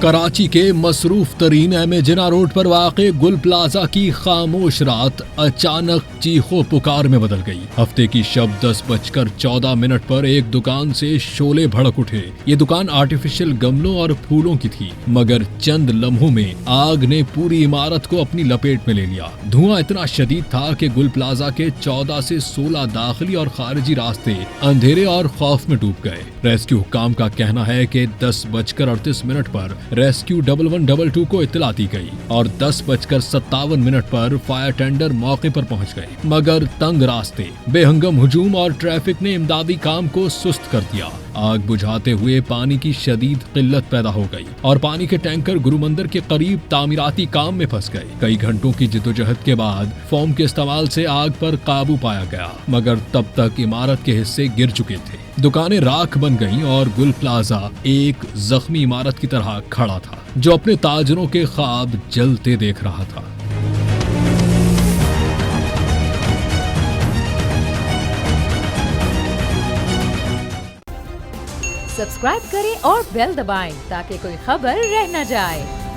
कराची के मसरूफ तरीन एम जिना रोड पर वाक़े गुल प्लाजा की खामोश रात अचानक चीखों पुकार में बदल गई। हफ्ते की शब 10:14 पर एक दुकान से शोले भड़क उठे। ये दुकान आर्टिफिशियल गमलों और फूलों की थी, मगर चंद लम्हों में आग ने पूरी इमारत को अपनी लपेट में ले लिया। धुआं इतना शदीद था कि गुल प्लाजा के 14 से 16 दाखिली और खारिजी रास्ते अंधेरे और खौफ में डूब गए। रेस्क्यू हुक्काम का कहना है कि 10:38 पर रेस्क्यू 1112 को इत्तला दी गई और 10:57 पर फायर टेंडर मौके पर पहुंच गए, मगर तंग रास्ते, बेहंगम हुजूम और ट्रैफिक ने इमदादी काम को सुस्त कर दिया। आग बुझाते हुए पानी की शदीद किल्लत पैदा हो गई और पानी के टैंकर गुरु मंदिर के करीब तामीराती काम में फंस गए। कई घंटों की जिद्दोजहद के बाद फोम के इस्तेमाल से आग पर काबू पाया गया, मगर तब तक इमारत के हिस्से गिर चुके थे। दुकानें राख बन गईं और गुल प्लाजा एक जख्मी इमारत की तरह खड़ा था, जो अपने ताजरों के ख्वाब जलते देख रहा था। सब्सक्राइब करें और बेल दबाएं ताकि कोई खबर रह न जाए।